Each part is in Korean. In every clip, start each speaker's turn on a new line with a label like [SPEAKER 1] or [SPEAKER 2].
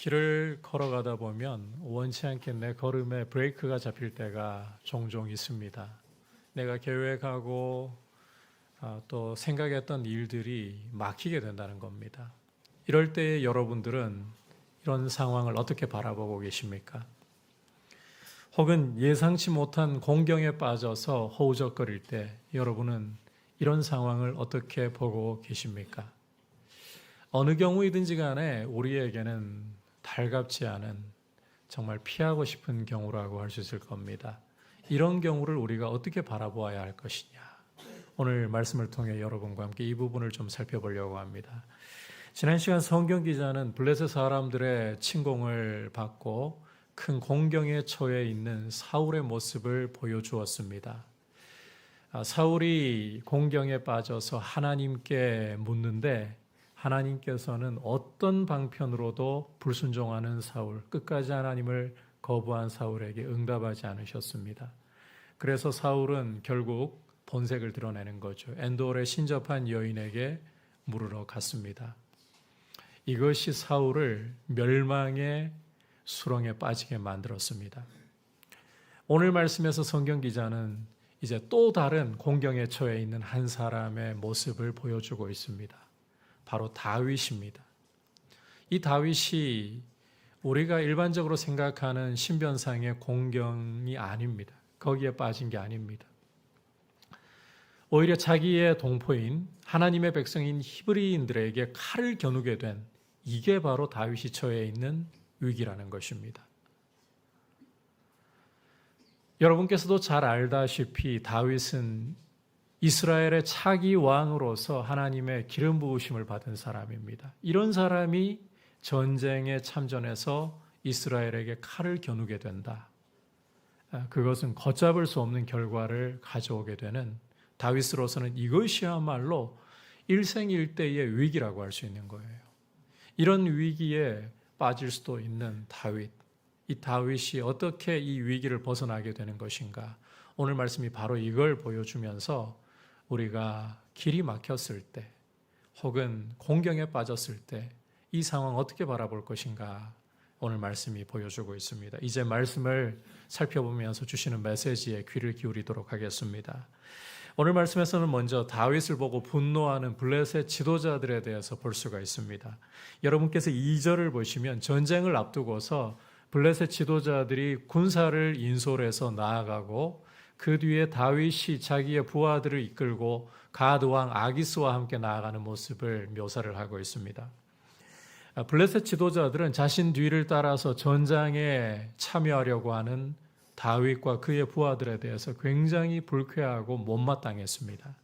[SPEAKER 1] 길을 걸어가다 보면 원치 않게 내 걸음에 브레이크가 잡힐 때가 종종 있습니다. 내가 계획하고 또 생각했던 일들이 막히게 된다는 겁니다. 이럴 때 여러분들은 이런 상황을 어떻게 바라보고 계십니까? 혹은 예상치 못한 공경에 빠져서 허우적거릴 때 여러분은 이런 상황을 어떻게 보고 계십니까? 어느 경우이든지 간에 우리에게는 달갑지 않은 정말 피하고 싶은 경우라고 할 수 있을 겁니다. 이런 경우를 우리가 어떻게 바라보아야 할 것이냐. 오늘 말씀을 통해 여러분과 함께 이 부분을 좀 살펴보려고 합니다. 지난 시간 성경 기자는 블레셋 사람들의 침공을 받고 큰 공경에 처해 있는 사울의 모습을 보여주었습니다. 사울이 공경에 빠져서 하나님께 묻는데 하나님께서는 어떤 방편으로도 불순종하는 사울, 끝까지 하나님을 거부한 사울에게 응답하지 않으셨습니다. 그래서 사울은 결국 본색을 드러내는 거죠. 엔돌에 신접한 여인에게 물으러 갔습니다. 이것이 사울을 멸망의 수렁에 빠지게 만들었습니다. 오늘 말씀에서 성경 기자는 이제 또 다른 공경에 처해 있는 한 사람의 모습을 보여주고 있습니다. 바로 다윗입니다. 이 다윗이 우리가 일반적으로 생각하는 신변상의 공경이 아닙니다. 거기에 빠진 게 아닙니다. 오히려 자기의 동포인 하나님의 백성인 히브리인들에게 칼을 겨누게 된 이게 바로 다윗이 처해 있는 위기라는 것입니다. 여러분께서도 잘 알다시피 다윗은 이스라엘의 차기 왕으로서 하나님의 기름 부으심을 받은 사람입니다. 이런 사람이 전쟁에 참전해서 이스라엘에게 칼을 겨누게 된다. 그것은 걷잡을 수 없는 결과를 가져오게 되는 다윗으로서는 이것이야말로 일생일대의 위기라고 할 수 있는 거예요. 이런 위기에 빠질 수도 있는 다윗. 이 다윗이 어떻게 이 위기를 벗어나게 되는 것인가? 오늘 말씀이 바로 이걸 보여주면서 우리가 길이 막혔을 때 혹은 공경에 빠졌을 때 이 상황 어떻게 바라볼 것인가? 오늘 말씀이 보여주고 있습니다. 이제 말씀을 살펴보면서 주시는 메시지에 귀를 기울이도록 하겠습니다. 오늘 말씀에서는 먼저 다윗을 보고 분노하는 블레셋 지도자들에 대해서 볼 수가 있습니다. 여러분께서 2절을 보시면 전쟁을 앞두고서 블레셋 지도자들이 군사를 인솔해서 나아가고 그 뒤에 다윗이 자기의 부하들을 이끌고 가드 왕 아기스와 함께 나아가는 모습을 묘사를 하고 있습니다. 블레셋 지도자들은 자신 뒤를 따라서 전장에 참여하려고 하는 다윗과 그의 부하들에 대해서 굉장히 불쾌하고 못마땅했습니다.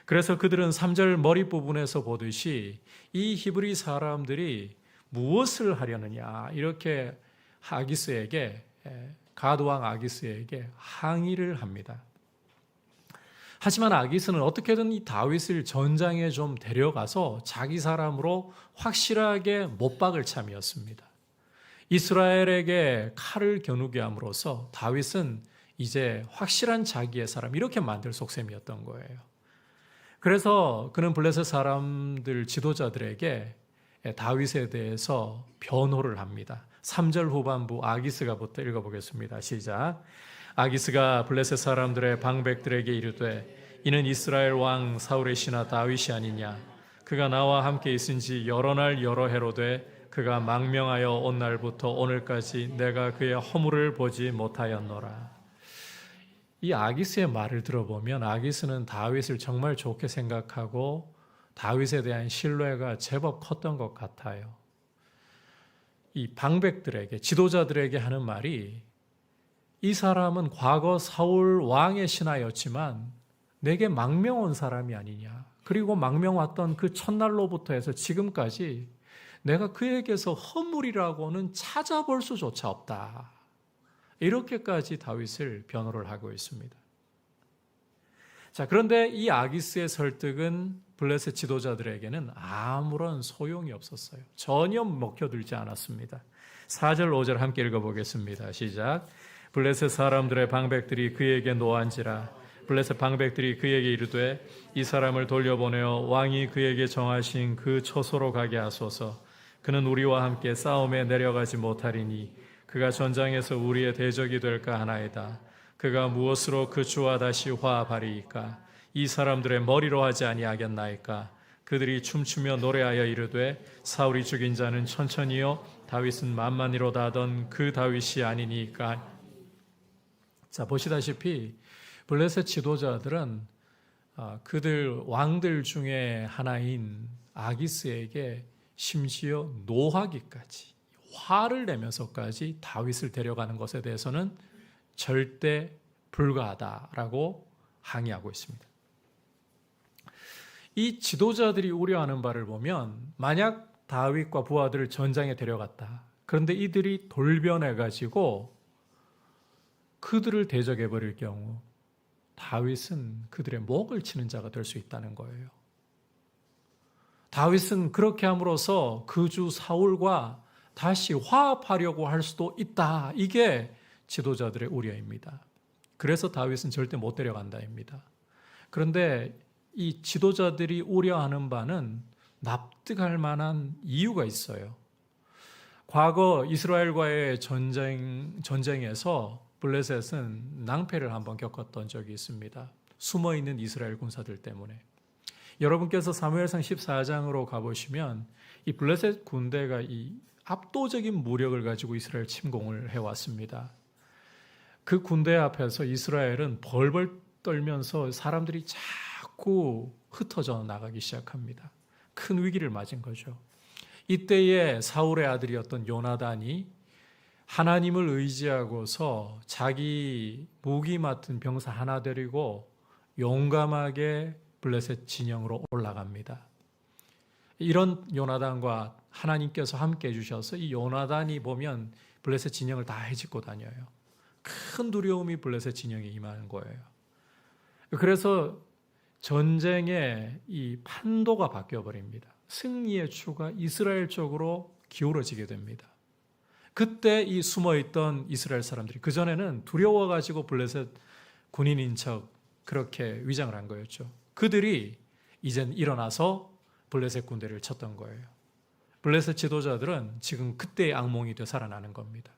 [SPEAKER 1] 그래서 그들은 3절 머리 부분에서 보듯이 이 히브리 사람들이 무엇을 하려느냐 이렇게 가드왕 아기스에게 항의를 합니다. 하지만 아기스는 어떻게든 이 다윗을 전장에 좀 데려가서 자기 사람으로 확실하게 못 박을 참이었습니다. 이스라엘에게 칼을 겨누게 함으로써 다윗은 이제 확실한 자기의 사람 이렇게 만들 속셈이었던 거예요. 그래서 그는 블레셋 사람들 지도자들에게 다윗에 대해서 변호를 합니다. 3절 후반부 아기스가부터 읽어보겠습니다. 시작. 아기스가 블레셋 사람들의 방백들에게 이르되 이는 이스라엘 왕 사울의 신하 다윗이 아니냐. 그가 나와 함께 있은 지 여러 날 여러 해로 돼 그가 망명하여 온 날부터 오늘까지 내가 그의 허물을 보지 못하였노라. 이 아기스의 말을 들어보면 아기스는 다윗을 정말 좋게 생각하고 다윗에 대한 신뢰가 제법 컸던 것 같아요. 이 방백들에게, 지도자들에게 하는 말이 이 사람은 과거 사울 왕의 신하였지만 내게 망명 온 사람이 아니냐. 그리고 망명 왔던 그 첫날로부터 해서 지금까지 내가 그에게서 허물이라고는 찾아볼 수조차 없다. 이렇게까지 다윗을 변호를 하고 있습니다. 자, 그런데 이 아기스의 설득은 블레셋 지도자들에게는 아무런 소용이 없었어요. 전혀 먹혀들지 않았습니다. 4절 5절 함께 읽어보겠습니다. 시작. 블레셋 사람들의 방백들이 그에게 노한지라. 블레셋 방백들이 그에게 이르되 이 사람을 돌려보내어 왕이 그에게 정하신 그 처소로 가게 하소서. 그는 우리와 함께 싸움에 내려가지 못하리니 그가 전장에서 우리의 대적이 될까 하나이다. 그가 무엇으로 그 주와 다시 화합하리이까? 이 사람들의 머리로 하지 아니하겠나이까? 그들이 춤추며 노래하여 이르되 사울이 죽인 자는 천천히요 다윗은 만만히로다 하던 그 다윗이 아니니까. 자, 보시다시피 블레셋 지도자들은 그들 왕들 중에 하나인 아기스에게 심지어 노하기까지, 화를 내면서까지 다윗을 데려가는 것에 대해서는 절대 불가하다라고 항의하고 있습니다. 이 지도자들이 우려하는 바를 보면 만약 다윗과 부하들을 전장에 데려갔다. 그런데 이들이 돌변해가지고 그들을 대적해버릴 경우 다윗은 그들의 목을 치는 자가 될 수 있다는 거예요. 다윗은 그렇게 함으로써 그 주 사울과 다시 화합하려고 할 수도 있다. 이게 지도자들의 우려입니다. 그래서 다윗은 절대 못 데려간다입니다. 그런데 이 지도자들이 우려하는 바는 납득할 만한 이유가 있어요. 과거 이스라엘과의 전쟁에서 블레셋은 낭패를 한번 겪었던 적이 있습니다. 숨어있는 이스라엘 군사들 때문에. 여러분께서 사무엘상 14장으로 가보시면 이 블레셋 군대가 이 압도적인 무력을 가지고 이스라엘 침공을 해왔습니다. 그 군대 앞에서 이스라엘은 벌벌 떨면서 사람들이 자꾸 흩어져 나가기 시작합니다. 큰 위기를 맞은 거죠. 이때에 사울의 아들이었던 요나단이 하나님을 의지하고서 자기 무기 맡은 병사 하나 데리고 용감하게 블레셋 진영으로 올라갑니다. 이런 요나단과 하나님께서 함께 해주셔서 이 요나단이 보면 블레셋 진영을 다 헤집고 다녀요. 큰 두려움이 블레셋 진영에 임하는 거예요. 그래서 전쟁의 이 판도가 바뀌어버립니다. 승리의 추가 이스라엘 쪽으로 기울어지게 됩니다. 그때 이 숨어있던 이스라엘 사람들이 그전에는 두려워가지고 블레셋 군인인 척 그렇게 위장을 한 거였죠. 그들이 이젠 일어나서 블레셋 군대를 쳤던 거예요. 블레셋 지도자들은 지금 그때의 악몽이 되살아나는 겁니다.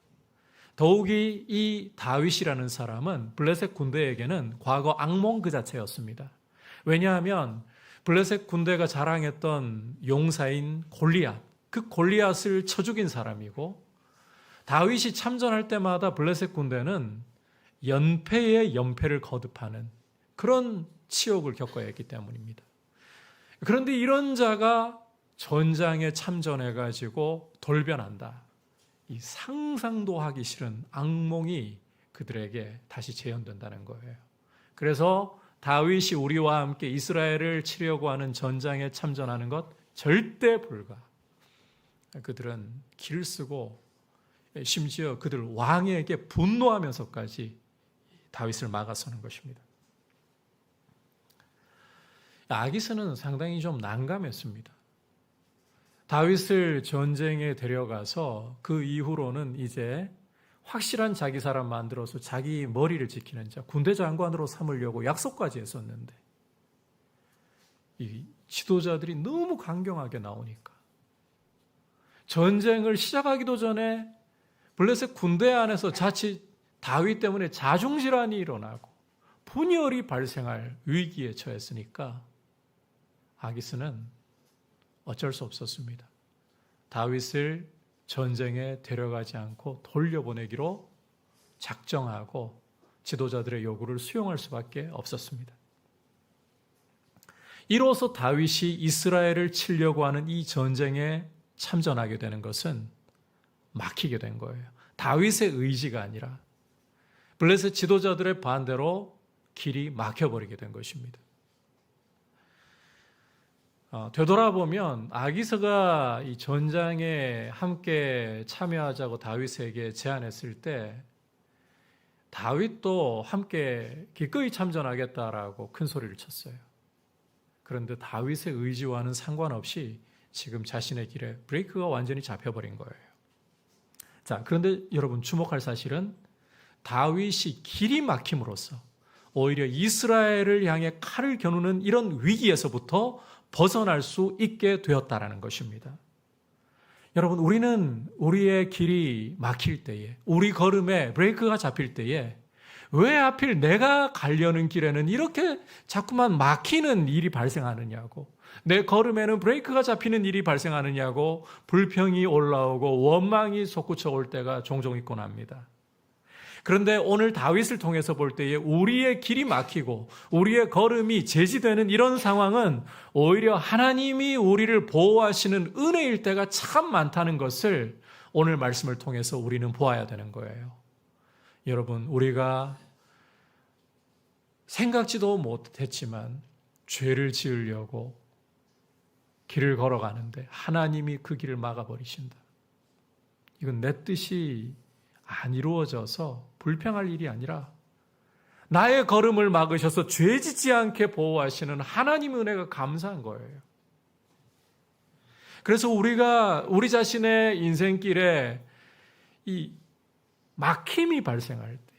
[SPEAKER 1] 더욱이 이 다윗이라는 사람은 블레셋 군대에게는 과거 악몽 그 자체였습니다. 왜냐하면 블레셋 군대가 자랑했던 용사인 골리앗, 그 골리앗을 쳐 죽인 사람이고 다윗이 참전할 때마다 블레셋 군대는 연패에 연패를 거듭하는 그런 치욕을 겪어야 했기 때문입니다. 그런데 이런 자가 전장에 참전해가지고 돌변한다. 이 상상도 하기 싫은 악몽이 그들에게 다시 재현된다는 거예요. 그래서 다윗이 우리와 함께 이스라엘을 치려고 하는 전장에 참전하는 것 절대 불가. 그들은 길을 쓰고 심지어 그들 왕에게 분노하면서까지 다윗을 막아서는 것입니다. 아기스는 상당히 좀 난감했습니다. 다윗을 전쟁에 데려가서 그 이후로는 이제 확실한 자기 사람 만들어서 자기 머리를 지키는 자, 군대 장관으로 삼으려고 약속까지 했었는데 이 지도자들이 너무 강경하게 나오니까 전쟁을 시작하기도 전에 블레셋 군대 안에서 자칫 다윗 때문에 자중질환이 일어나고 분열이 발생할 위기에 처했으니까 아기스는 어쩔 수 없었습니다. 다윗을 전쟁에 데려가지 않고 돌려보내기로 작정하고 지도자들의 요구를 수용할 수밖에 없었습니다. 이로써 다윗이 이스라엘을 치려고 하는 이 전쟁에 참전하게 되는 것은 막히게 된 거예요. 다윗의 의지가 아니라 블레셋 지도자들의 반대로 길이 막혀버리게 된 것입니다. 되돌아보면 아기스가 이 전장에 함께 참여하자고 다윗에게 제안했을 때 다윗도 함께 기꺼이 참전하겠다라고 큰 소리를 쳤어요. 그런데 다윗의 의지와는 상관없이 지금 자신의 길에 브레이크가 완전히 잡혀버린 거예요. 자, 그런데 여러분 주목할 사실은 다윗이 길이 막힘으로써 오히려 이스라엘을 향해 칼을 겨누는 이런 위기에서부터 벗어날 수 있게 되었다라는 것입니다. 여러분, 우리는 우리의 길이 막힐 때에, 우리 걸음에 브레이크가 잡힐 때에 왜 하필 내가 가려는 길에는 이렇게 자꾸만 막히는 일이 발생하느냐고, 내 걸음에는 브레이크가 잡히는 일이 발생하느냐고 불평이 올라오고 원망이 솟구쳐 올 때가 종종 있곤 합니다. 그런데 오늘 다윗을 통해서 볼 때에 우리의 길이 막히고 우리의 걸음이 제지되는 이런 상황은 오히려 하나님이 우리를 보호하시는 은혜일 때가 참 많다는 것을 오늘 말씀을 통해서 우리는 보아야 되는 거예요. 여러분, 우리가 생각지도 못했지만 죄를 지으려고 길을 걸어가는데 하나님이 그 길을 막아버리신다. 이건 내 뜻이 안 이루어져서 불평할 일이 아니라 나의 걸음을 막으셔서 죄 짓지 않게 보호하시는 하나님의 은혜가 감사한 거예요. 그래서 우리가 우리 자신의 인생길에 이 막힘이 발생할 때,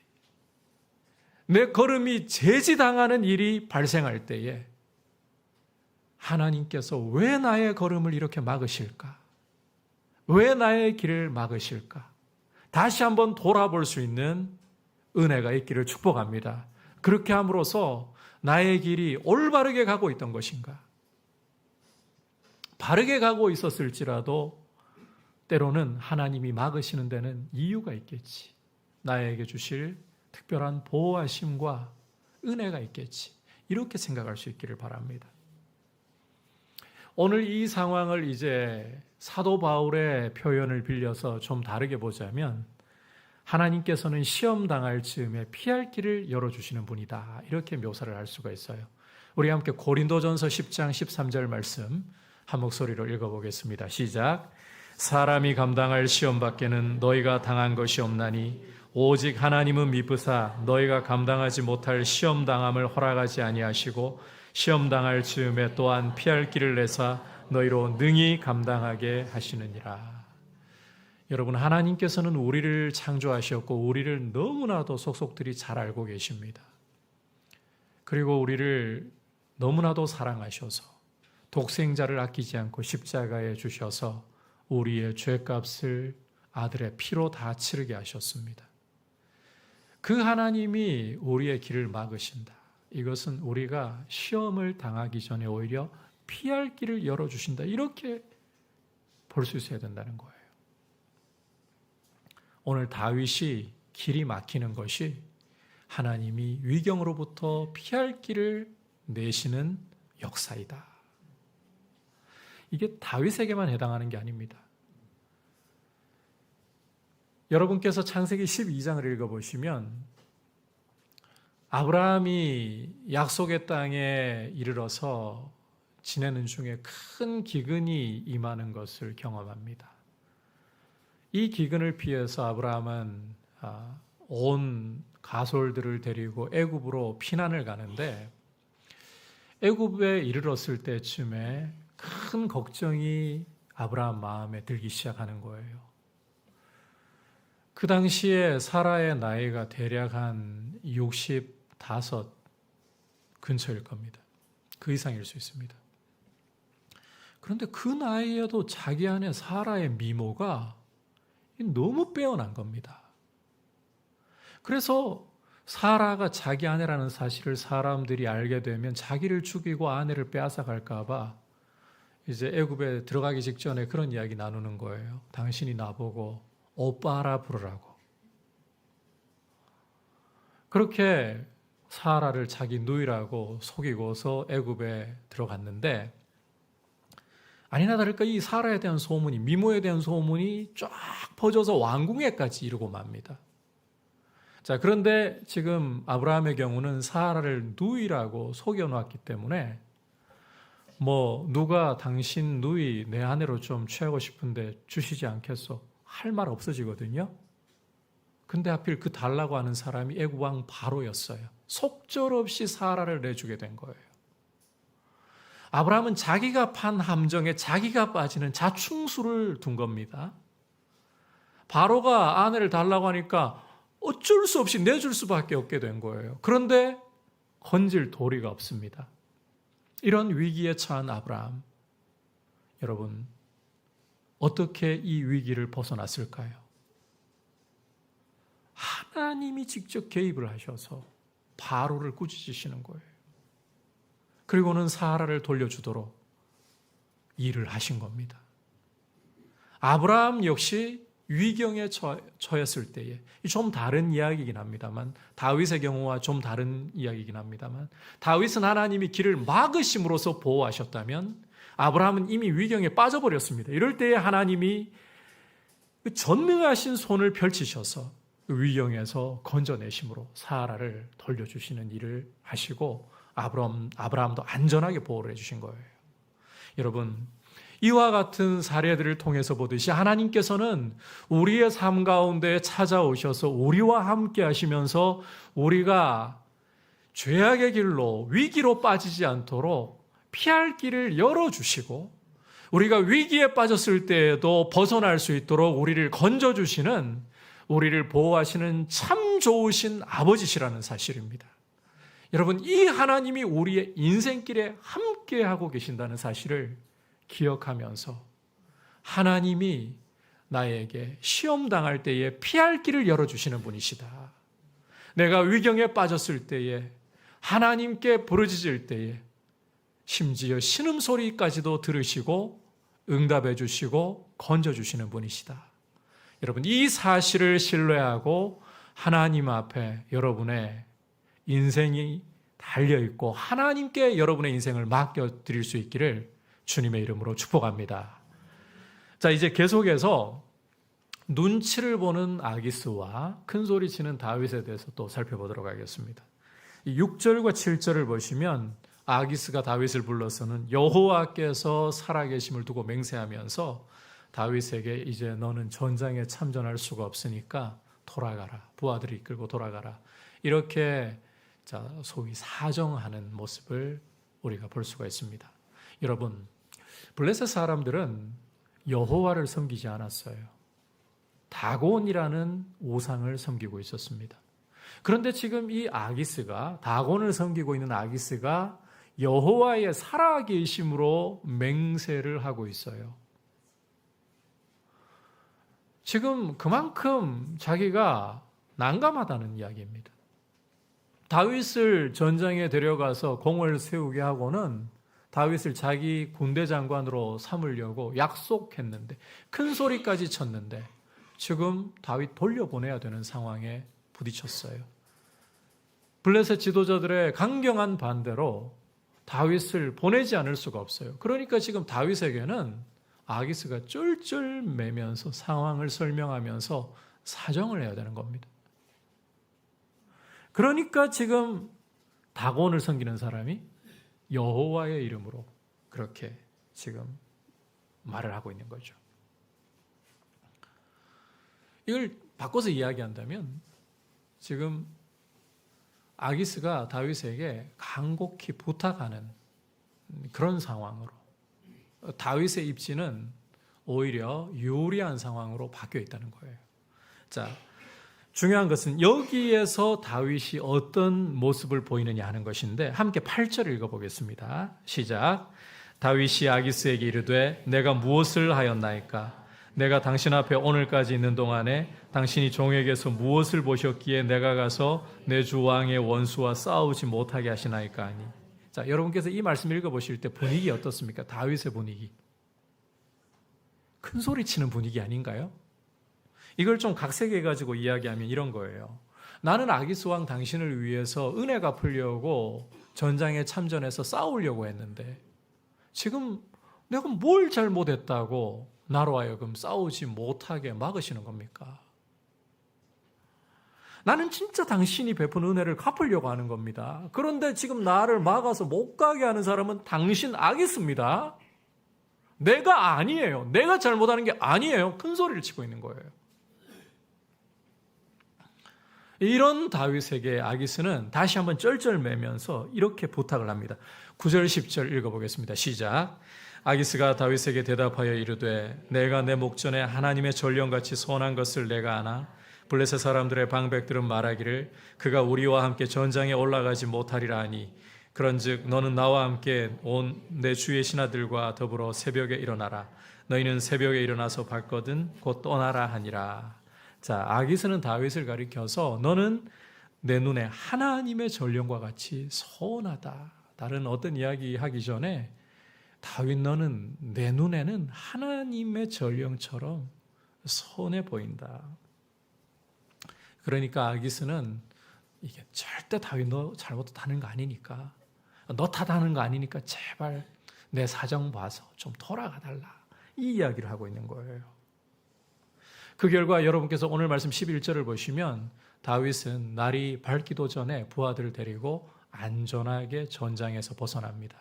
[SPEAKER 1] 내 걸음이 제지당하는 일이 발생할 때에 하나님께서 왜 나의 걸음을 이렇게 막으실까? 왜 나의 길을 막으실까? 다시 한번 돌아볼 수 있는 은혜가 있기를 축복합니다. 그렇게 함으로써 나의 길이 올바르게 가고 있던 것인가? 바르게 가고 있었을지라도 때로는 하나님이 막으시는 데는 이유가 있겠지. 나에게 주실 특별한 보호하심과 은혜가 있겠지. 이렇게 생각할 수 있기를 바랍니다. 오늘 이 상황을 이제 사도 바울의 표현을 빌려서 좀 다르게 보자면 하나님께서는 시험 당할 즈음에 피할 길을 열어주시는 분이다. 이렇게 묘사를 할 수가 있어요. 우리 함께 고린도전서 10장 13절 말씀 한 목소리로 읽어보겠습니다. 시작. 사람이 감당할 시험 밖에는 너희가 당한 것이 없나니 오직 하나님은 미쁘사 너희가 감당하지 못할 시험 당함을 허락하지 아니하시고 시험 당할 즈음에 또한 피할 길을 내사 너희로 능히 감당하게 하시느니라. 여러분, 하나님께서는 우리를 창조하셨고 우리를 너무나도 속속들이 잘 알고 계십니다. 그리고 우리를 너무나도 사랑하셔서 독생자를 아끼지 않고 십자가에 주셔서 우리의 죄값을 아들의 피로 다 치르게 하셨습니다. 그 하나님이 우리의 길을 막으신다. 이것은 우리가 시험을 당하기 전에 오히려 피할 길을 열어주신다. 이렇게 볼 수 있어야 된다는 거예요. 오늘 다윗이 길이 막히는 것이 하나님이 위경으로부터 피할 길을 내시는 역사이다. 이게 다윗에게만 해당하는 게 아닙니다. 여러분께서 창세기 12장을 읽어보시면 아브라함이 약속의 땅에 이르러서 지내는 중에 큰 기근이 임하는 것을 경험합니다. 이 기근을 피해서 아브라함은 온 가솔들을 데리고 애굽으로 피난을 가는데 애굽에 이르렀을 때쯤에 큰 걱정이 아브라함 마음에 들기 시작하는 거예요. 그 당시에 사라의 나이가 대략 한 65 근처일 겁니다. 그 이상일 수 있습니다. 그런데 그 나이에도 자기 안에 사라의 미모가 너무 빼어난 겁니다. 그래서 사라가 자기 아내라는 사실을 사람들이 알게 되면 자기를 죽이고 아내를 빼앗아 갈까 봐 이제 애굽에 들어가기 직전에 그런 이야기 나누는 거예요. 당신이 나보고 오빠라 부르라고. 그렇게 사라를 자기 누이라고 속이고서 애굽에 들어갔는데 아니나 다를까 이 사라에 대한 소문이, 미모에 대한 소문이 쫙 퍼져서 왕궁에까지 이르고 맙니다. 자, 그런데 지금 아브라함의 경우는 사라를 누이라고 속여놓았기 때문에 누가 당신 누이 내 아내로 좀 취하고 싶은데 주시지 않겠소? 할 말 없어지거든요. 근데 하필 그 달라고 하는 사람이 애굽 왕 바로였어요. 속절없이 사라를 내주게 된 거예요. 아브라함은 자기가 판 함정에 자기가 빠지는 자충수를 둔 겁니다. 바로가 아내를 달라고 하니까 어쩔 수 없이 내줄 수밖에 없게 된 거예요. 그런데 건질 도리가 없습니다. 이런 위기에 처한 아브라함, 여러분, 어떻게 이 위기를 벗어났을까요? 하나님이 직접 개입을 하셔서 바로를 꾸짖으시는 거예요. 그리고는 사라를 돌려주도록 일을 하신 겁니다. 아브라함 역시 위경에 처했을 때에 좀 다른 이야기이긴 합니다만, 다윗의 경우와 좀 다른 이야기이긴 합니다만, 다윗은 하나님이 길을 막으심으로써 보호하셨다면 아브라함은 이미 위경에 빠져버렸습니다. 이럴 때에 하나님이 전능하신 손을 펼치셔서 위경에서 건져내심으로 사라를 돌려주시는 일을 하시고 아브라함도 안전하게 보호를 해주신 거예요. 여러분, 이와 같은 사례들을 통해서 보듯이 하나님께서는 우리의 삶 가운데 찾아오셔서 우리와 함께 하시면서 우리가 죄악의 길로 위기로 빠지지 않도록 피할 길을 열어주시고, 우리가 위기에 빠졌을 때에도 벗어날 수 있도록 우리를 건져주시는, 우리를 보호하시는 참 좋으신 아버지시라는 사실입니다. 여러분, 이 하나님이 우리의 인생길에 함께하고 계신다는 사실을 기억하면서 하나님이 나에게 시험 당할 때에 피할 길을 열어주시는 분이시다. 내가 위경에 빠졌을 때에, 하나님께 부르짖을 때에 심지어 신음소리까지도 들으시고 응답해 주시고 건져 주시는 분이시다. 여러분, 이 사실을 신뢰하고 하나님 앞에 여러분의 인생이 달려있고 하나님께 여러분의 인생을 맡겨드릴 수 있기를 주님의 이름으로 축복합니다. 자, 이제 계속해서 눈치를 보는 아기스와 큰소리 치는 다윗에 대해서 또 살펴보도록 하겠습니다. 6절과 7절을 보시면 아기스가 다윗을 불러서는 여호와께서 살아계심을 두고 맹세하면서 다윗에게 이제 너는 전장에 참전할 수가 없으니까 돌아가라. 부하들이 이끌고 돌아가라. 이렇게 소위 사정하는 모습을 우리가 볼 수가 있습니다. 여러분, 블레셋 사람들은 여호와를 섬기지 않았어요. 다곤이라는 우상을 섬기고 있었습니다. 그런데 지금 이 아기스가, 다곤을 섬기고 있는 아기스가 여호와의 살아계심으로 맹세를 하고 있어요. 지금 그만큼 자기가 난감하다는 이야기입니다. 다윗을 전장에 데려가서 공을 세우게 하고는 다윗을 자기 군대 장관으로 삼으려고 약속했는데, 큰 소리까지 쳤는데 지금 다윗 돌려보내야 되는 상황에 부딪혔어요. 블레셋 지도자들의 강경한 반대로 다윗을 보내지 않을 수가 없어요. 그러니까 지금 다윗에게는 아기스가 쫄쫄매면서 상황을 설명하면서 사정을 해야 되는 겁니다. 그러니까 지금 다곤을 섬기는 사람이 여호와의 이름으로 그렇게 지금 말을 하고 있는 거죠. 이걸 바꿔서 이야기한다면 지금 아기스가 다윗에게 간곡히 부탁하는 그런 상황으로, 다윗의 입지는 오히려 유리한 상황으로 바뀌어 있다는 거예요. 자, 중요한 것은 여기에서 다윗이 어떤 모습을 보이느냐 하는 것인데, 함께 8절을 읽어보겠습니다. 시작. 다윗이 아기스에게 이르되 내가 무엇을 하였나이까? 내가 당신 앞에 오늘까지 있는 동안에 당신이 종에게서 무엇을 보셨기에 내가 가서 내 주 왕의 원수와 싸우지 못하게 하시나이까 하니. 자, 여러분께서 이 말씀 읽어보실 때 분위기 어떻습니까? 다윗의 분위기. 큰 소리 치는 분위기 아닌가요? 이걸 좀 각색해가지고 이야기하면 이런 거예요. 나는 아기스 왕 당신을 위해서 은혜 갚으려고 전장에 참전해서 싸우려고 했는데 지금 내가 뭘 잘못했다고 나로 하여금 싸우지 못하게 막으시는 겁니까? 나는 진짜 당신이 베푼 은혜를 갚으려고 하는 겁니다. 그런데 지금 나를 막아서 못 가게 하는 사람은 당신 아기스입니다. 내가 아니에요. 내가 잘못하는 게 아니에요. 큰 소리를 치고 있는 거예요. 이런 다윗에게 아기스는 다시 한번 쩔쩔매면서 이렇게 부탁을 합니다. 9절 10절 읽어보겠습니다. 시작. 아기스가 다윗에게 대답하여 이르되 내가 내 목전에 하나님의 전령같이 선한 것을 내가 아나? 블레셋 사람들의 방백들은 말하기를 그가 우리와 함께 전장에 올라가지 못하리라 하니 그런즉 너는 나와 함께 온 내 주의 신하들과 더불어 새벽에 일어나라. 너희는 새벽에 일어나서 밝거든 곧 떠나라 하니라. 자, 아기스는 다윗을 가리켜서 너는 내 눈에 하나님의 전령과 같이 선하다. 다른 어떤 이야기 하기 전에 다윗 너는 내 눈에는 하나님의 전령처럼 선해 보인다. 그러니까 아기스는 이게 절대 다윗 너 잘못하는 거 아니니까, 너 탓하는 거 아니니까 제발 내 사정 봐서 좀 돌아가 달라. 이 이야기를 하고 있는 거예요. 그 결과 여러분께서 오늘 말씀 11절을 보시면 다윗은 날이 밝기도 전에 부하들을 데리고 안전하게 전장에서 벗어납니다.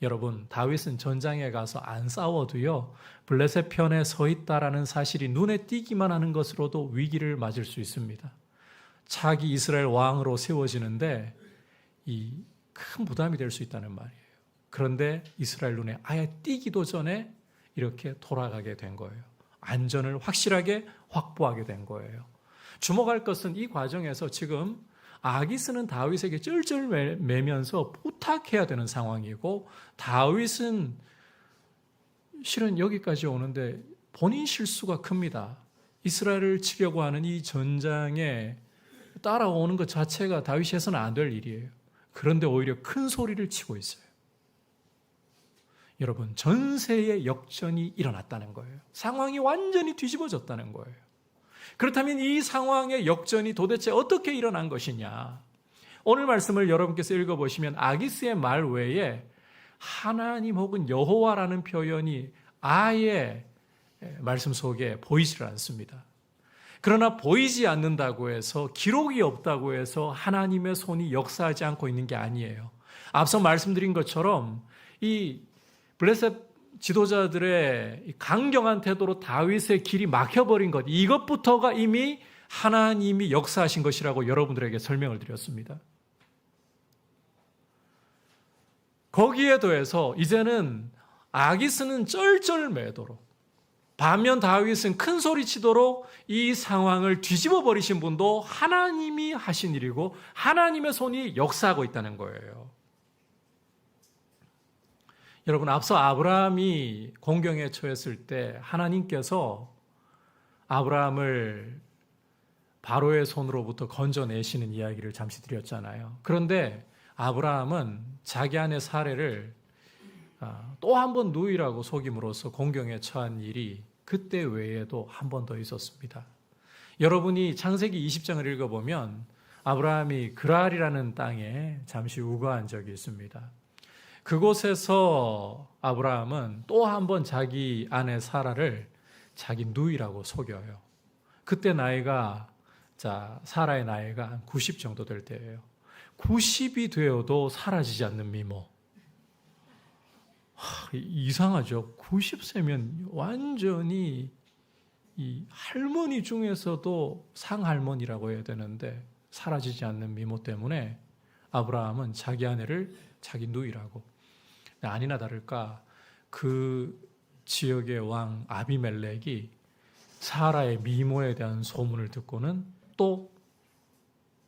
[SPEAKER 1] 여러분, 다윗은 전장에 가서 안 싸워도요, 블레셋 편에 서 있다라는 사실이 눈에 띄기만 하는 것으로도 위기를 맞을 수 있습니다. 차기 이스라엘 왕으로 세워지는데 이 큰 부담이 될 수 있다는 말이에요. 그런데 이스라엘 눈에 아예 띄기도 전에 이렇게 돌아가게 된 거예요. 안전을 확실하게 확보하게 된 거예요. 주목할 것은 이 과정에서 지금 아기스는 다윗에게 쩔쩔 매면서 부탁해야 되는 상황이고, 다윗은 실은 여기까지 오는데 본인 실수가 큽니다. 이스라엘을 치려고 하는 이 전장에 따라오는 것 자체가 다윗이 해서는 안 될 일이에요. 그런데 오히려 큰 소리를 치고 있어요. 여러분, 전세의 역전이 일어났다는 거예요. 상황이 완전히 뒤집어졌다는 거예요. 그렇다면 이 상황의 역전이 도대체 어떻게 일어난 것이냐? 오늘 말씀을 여러분께서 읽어보시면 아기스의 말 외에 하나님 혹은 여호와라는 표현이 아예 말씀 속에 보이질 않습니다. 그러나 보이지 않는다고 해서, 기록이 없다고 해서 하나님의 손이 역사하지 않고 있는 게 아니에요. 앞서 말씀드린 것처럼 이 블레셋 지도자들의 강경한 태도로 다윗의 길이 막혀버린 것, 이것부터가 이미 하나님이 역사하신 것이라고 여러분들에게 설명을 드렸습니다. 거기에 더해서 이제는 아기스는 쩔쩔매도록, 반면 다윗은 큰 소리 치도록 이 상황을 뒤집어 버리신 분도 하나님이 하신 일이고 하나님의 손이 역사하고 있다는 거예요. 여러분, 앞서 아브라함이 공경에 처했을 때 하나님께서 아브라함을 바로의 손으로부터 건져내시는 이야기를 잠시 드렸잖아요. 그런데 아브라함은 자기 아내 사레를 또 한 번 누이라고 속임으로써 공경에 처한 일이 그때 외에도 한 번 더 있었습니다. 여러분이 창세기 20장을 읽어보면 아브라함이 그랄이라는 땅에 잠시 우거한 적이 있습니다. 그곳에서 아브라함은 또 한 번 자기 아내 사라를 자기 누이라고 속여요. 그때 나이가, 사라의 나이가 한 90 정도 될 때예요. 90이 되어도 사라지지 않는 미모. 이상하죠. 90세면 완전히 이 할머니 중에서도 상할머니라고 해야 되는데 사라지지 않는 미모 때문에 아브라함은 자기 아내를 자기 누이라고. 아니나 다를까 그 지역의 왕 아비멜렉이 사라의 미모에 대한 소문을 듣고는 또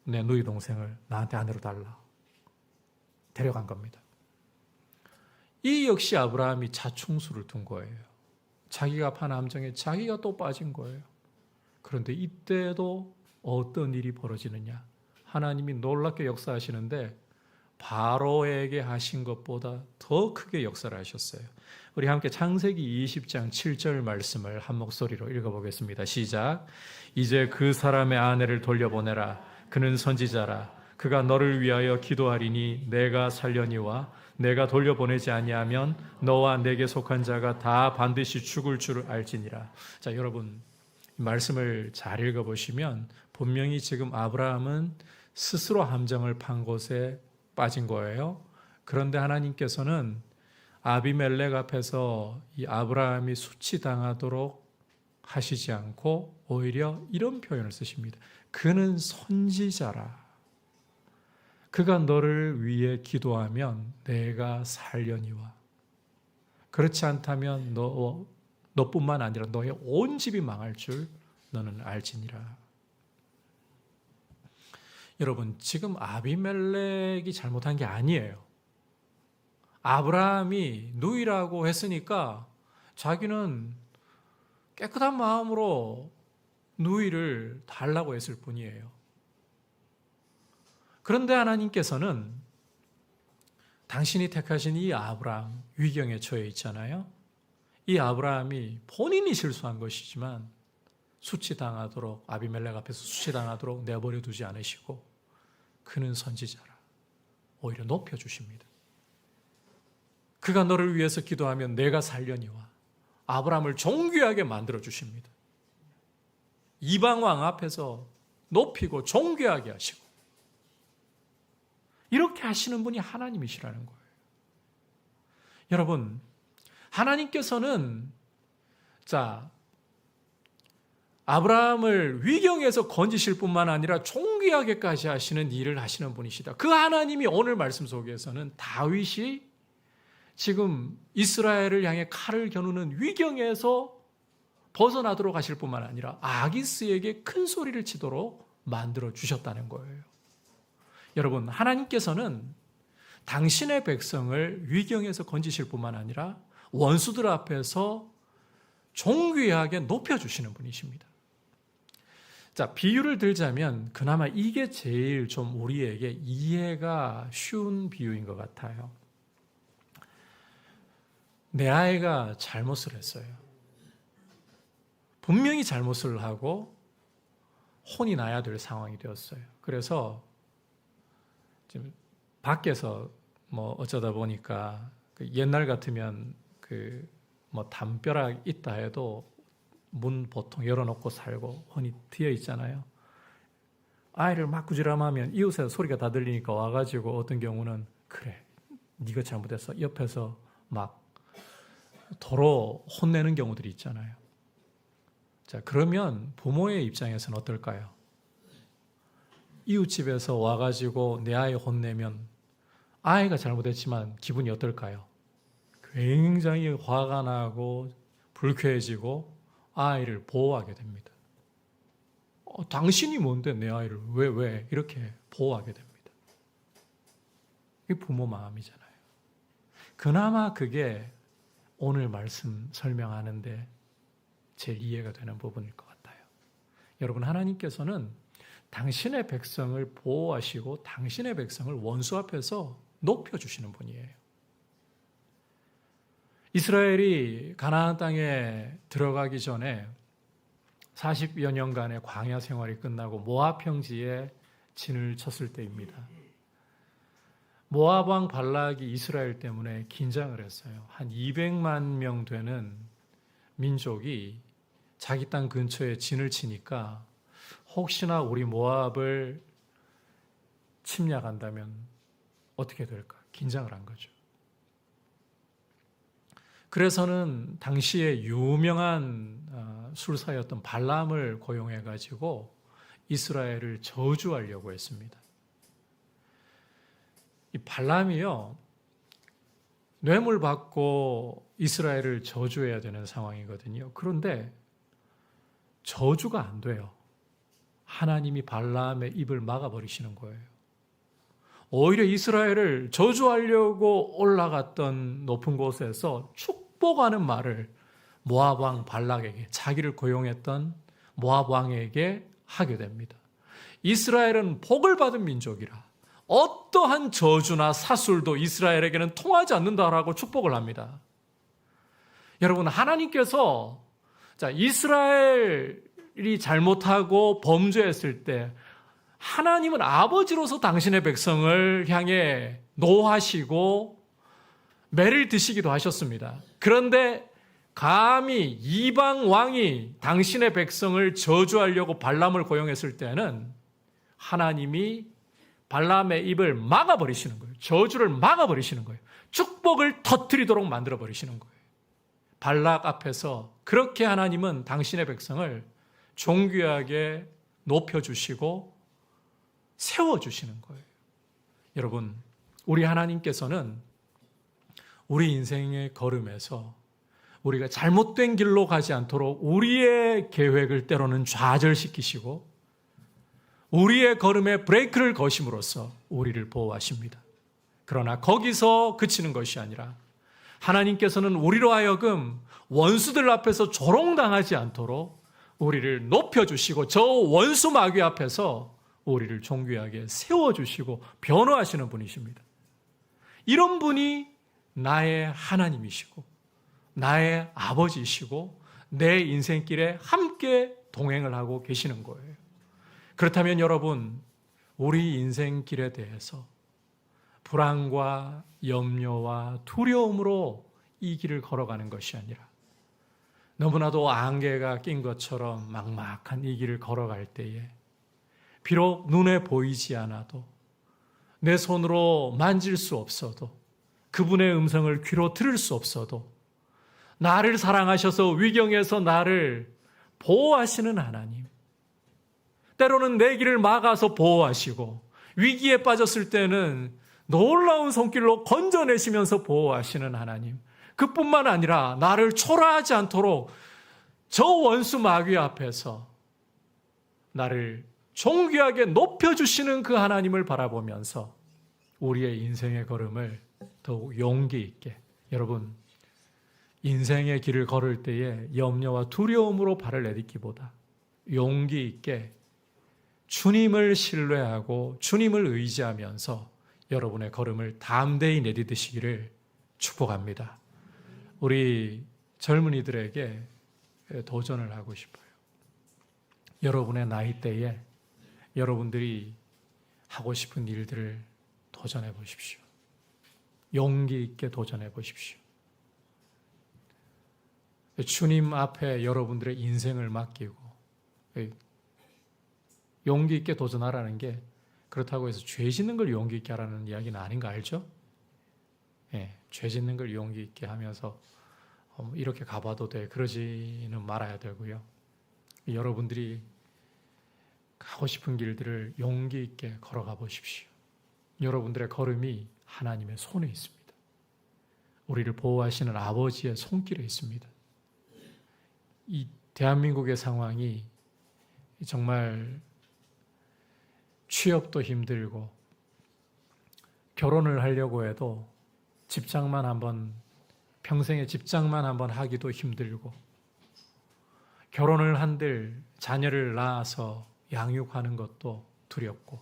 [SPEAKER 1] 내 누이 동생을 나한테 아내로 달라 데려간 겁니다. 이 역시 아브라함이 자충수를 둔 거예요. 자기가 판 함정에 자기가 또 빠진 거예요. 그런데 이때도 어떤 일이 벌어지느냐? 하나님이 놀랍게 역사하시는데 바로에게 하신 것보다 더 크게 역사를 하셨어요. 우리 함께 창세기 20장 7절 말씀을 한 목소리로 읽어보겠습니다. 시작. 이제 그 사람의 아내를 돌려보내라. 그는 선지자라. 그가 너를 위하여 기도하리니 내가 살려니와 내가 돌려보내지 아니하면 너와 내게 속한 자가 다 반드시 죽을 줄 알지니라. 자, 여러분 말씀을 잘 읽어보시면 분명히 지금 아브라함은 스스로 함정을 판 곳에 빠진 거예요. 그런데 하나님께서는 아비멜렉 앞에서 이 아브라함이 수치당하도록 하시지 않고 오히려 이런 표현을 쓰십니다. 그는 선지자라. 그가 너를 위해 기도하면 내가 살려니와 그렇지 않다면 너뿐만 아니라 너의 온 집이 망할 줄 너는 알지니라. 여러분, 지금 아비멜렉이 잘못한 게 아니에요. 아브라함이 누이라고 했으니까 자기는 깨끗한 마음으로 누이를 달라고 했을 뿐이에요. 그런데 하나님께서는 당신이 택하신 이 아브라함, 위경에 처해 있잖아요. 이 아브라함이 본인이 실수한 것이지만 수치당하도록, 아비멜렉 앞에서 수치당하도록 내버려 두지 않으시고 그는 선지자라 오히려 높여주십니다. 그가 너를 위해서 기도하면 내가 살려니와 아브라함을 존귀하게 만들어 주십니다. 이방왕 앞에서 높이고 존귀하게 하시고 이렇게 하시는 분이 하나님이시라는 거예요. 여러분, 하나님께서는 아브라함을 위경에서 건지실 뿐만 아니라 존귀하게까지 하시는 일을 하시는 분이시다. 그 하나님이 오늘 말씀 속에서는 다윗이 지금 이스라엘을 향해 칼을 겨누는 위경에서 벗어나도록 하실 뿐만 아니라 아기스에게 큰 소리를 치도록 만들어 주셨다는 거예요. 여러분, 하나님께서는 당신의 백성을 위경에서 건지실 뿐만 아니라 원수들 앞에서 존귀하게 높여주시는 분이십니다. 자, 비유를 들자면 그나마 이게 제일 좀 우리에게 이해가 쉬운 비유인 것 같아요. 내 아이가 잘못을 했어요. 분명히 잘못을 하고 혼이 나야 될 상황이 되었어요. 그래서 지금 밖에서 어쩌다 보니까 옛날 같으면 담벼락 있다 해도 문 보통 열어놓고 살고 혼이 트여 있잖아요. 아이를 막 구지람하면 이웃에서 소리가 다 들리니까 와가지고 어떤 경우는 그래 네가 잘못했어 옆에서 막 도로 혼내는 경우들이 있잖아요. 자, 그러면 부모의 입장에서는 어떨까요? 이웃집에서 와가지고 내 아이 혼내면 아이가 잘못했지만 기분이 어떨까요? 굉장히 화가 나고 불쾌해지고 아이를 보호하게 됩니다. 당신이 뭔데 내 아이를 왜 이렇게 보호하게 됩니다. 이게 부모 마음이잖아요. 그나마 그게 오늘 말씀 설명하는데 제일 이해가 되는 부분일 것 같아요. 여러분, 하나님께서는 당신의 백성을 보호하시고 당신의 백성을 원수 앞에서 높여주시는 분이에요. 이스라엘이 가나안 땅에 들어가기 전에 40여 년간의 광야 생활이 끝나고 모압 평지에 진을 쳤을 때입니다. 모압 왕 발락이 이스라엘 때문에 긴장을 했어요. 한 200만 명 되는 민족이 자기 땅 근처에 진을 치니까 혹시나 우리 모압을 침략한다면 어떻게 될까? 긴장을 한 거죠. 그래서는 당시에 유명한 술사였던 발람을 고용해가지고 이스라엘을 저주하려고 했습니다. 이 발람이요, 뇌물 받고 이스라엘을 저주해야 되는 상황이거든요. 그런데 저주가 안 돼요. 하나님이 발람의 입을 막아버리시는 거예요. 오히려 이스라엘을 저주하려고 올라갔던 높은 곳에서 축복하는 말을 모압 왕 발락에게, 자기를 고용했던 모압 왕에게 하게 됩니다. 이스라엘은 복을 받은 민족이라 어떠한 저주나 사술도 이스라엘에게는 통하지 않는다라고 축복을 합니다. 여러분, 하나님께서 이스라엘이 잘못하고 범죄했을 때 하나님은 아버지로서 당신의 백성을 향해 노하시고 매를 드시기도 하셨습니다. 그런데 감히 이방 왕이 당신의 백성을 저주하려고 발람을 고용했을 때는 하나님이 발람의 입을 막아버리시는 거예요. 저주를 막아버리시는 거예요. 축복을 터뜨리도록 만들어버리시는 거예요. 발락 앞에서 그렇게 하나님은 당신의 백성을 존귀하게 높여주시고 세워주시는 거예요. 여러분, 우리 하나님께서는 우리 인생의 걸음에서 우리가 잘못된 길로 가지 않도록 우리의 계획을 때로는 좌절시키시고 우리의 걸음에 브레이크를 거심으로써 우리를 보호하십니다. 그러나 거기서 그치는 것이 아니라 하나님께서는 우리로 하여금 원수들 앞에서 조롱당하지 않도록 우리를 높여주시고 저 원수 마귀 앞에서 우리를 존귀하게 세워주시고 변호하시는 분이십니다. 이런 분이 나의 하나님이시고 나의 아버지이시고 내 인생길에 함께 동행을 하고 계시는 거예요. 그렇다면 여러분, 우리 인생길에 대해서 불안과 염려와 두려움으로 이 길을 걸어가는 것이 아니라 너무나도 안개가 낀 것처럼 막막한 이 길을 걸어갈 때에 비록 눈에 보이지 않아도 내 손으로 만질 수 없어도 그분의 음성을 귀로 들을 수 없어도 나를 사랑하셔서 위경에서 나를 보호하시는 하나님, 때로는 내 길을 막아서 보호하시고 위기에 빠졌을 때는 놀라운 손길로 건져내시면서 보호하시는 하나님, 그뿐만 아니라 나를 초라하지 않도록 저 원수 마귀 앞에서 나를 존귀하게 높여주시는 그 하나님을 바라보면서 우리의 인생의 걸음을 더욱 용기 있게, 여러분, 인생의 길을 걸을 때에 염려와 두려움으로 발을 내딛기보다 용기 있게 주님을 신뢰하고 주님을 의지하면서 여러분의 걸음을 담대히 내딛으시기를 축복합니다. 우리 젊은이들에게 도전을 하고 싶어요. 여러분의 나이대에 여러분들이 하고 싶은 일들을 도전해 보십시오. 용기 있게 도전해 보십시오. 주님 앞에 여러분들의 인생을 맡기고 용기 있게 도전하라는 게 그렇다고 해서 죄 짓는 걸 용기 있게 하라는 이야기는 아닌 거 알죠? 예, 죄 짓는 걸 용기 있게 하면서 이렇게 가봐도 돼, 그러지는 말아야 되고요. 여러분들이 가고 싶은 길들을 용기 있게 걸어가 보십시오. 여러분들의 걸음이 하나님의 손에 있습니다. 우리를 보호하시는 아버지의 손길에 있습니다. 이 대한민국의 상황이 정말 취업도 힘들고 결혼을 하려고 해도 집장만 한번, 평생에 집장만 한번 하기도 힘들고 결혼을 한들 자녀를 낳아서 양육하는 것도 두렵고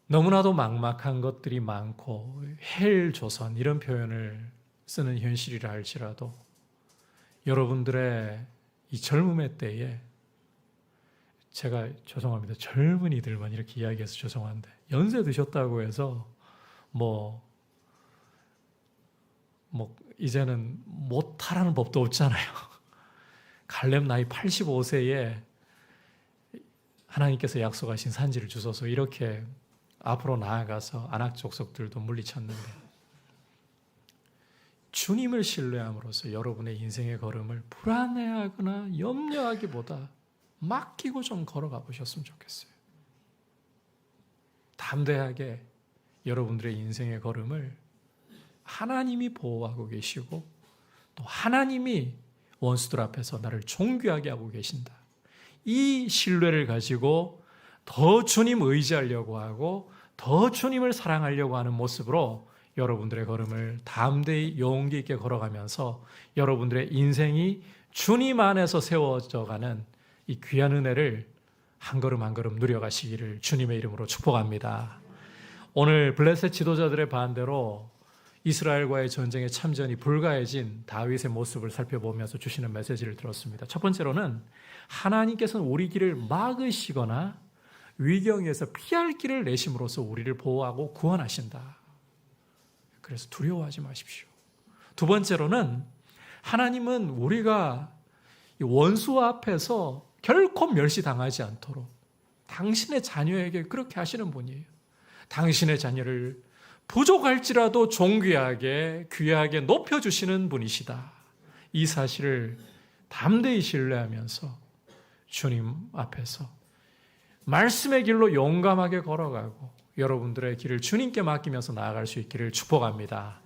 [SPEAKER 1] 너무나도 막막한 것들이 많고 헬조선 이런 표현을 쓰는 현실이라 할지라도 여러분들의 이 젊음의 때에, 제가 죄송합니다, 젊은이들만 이렇게 이야기해서 죄송한데 연세 드셨다고 해서 뭐 이제는 못하라는 법도 없잖아요. 갈렙 나이 85세에 하나님께서 약속하신 산지를 주소서 이렇게 앞으로 나아가서 안악 족속들도 물리쳤는데 주님을 신뢰함으로써 여러분의 인생의 걸음을 불안해하거나 염려하기보다 맡기고 좀 걸어가 보셨으면 좋겠어요. 담대하게 여러분들의 인생의 걸음을 하나님이 보호하고 계시고 또 하나님이 원수들 앞에서 나를 존귀하게 하고 계신다. 이 신뢰를 가지고 더 주님 의지하려고 하고 더 주님을 사랑하려고 하는 모습으로 여러분들의 걸음을 담대히 용기 있게 걸어가면서 여러분들의 인생이 주님 안에서 세워져가는 이 귀한 은혜를 한 걸음 한 걸음 누려가시기를 주님의 이름으로 축복합니다. 오늘 블레셋 지도자들의 반대로 이스라엘과의 전쟁에 참전이 불가해진 다윗의 모습을 살펴보면서 주시는 메시지를 들었습니다. 첫 번째로는 하나님께서는 우리 길을 막으시거나 위경에서 피할 길을 내심으로써 우리를 보호하고 구원하신다. 그래서 두려워하지 마십시오. 두 번째로는 하나님은 우리가 원수 앞에서 결코 멸시당하지 않도록 당신의 자녀에게 그렇게 하시는 분이에요. 당신의 자녀를 부족할지라도 존귀하게 귀하게 높여주시는 분이시다. 이 사실을 담대히 신뢰하면서 주님 앞에서 말씀의 길로 용감하게 걸어가고 여러분들의 길을 주님께 맡기면서 나아갈 수 있기를 축복합니다.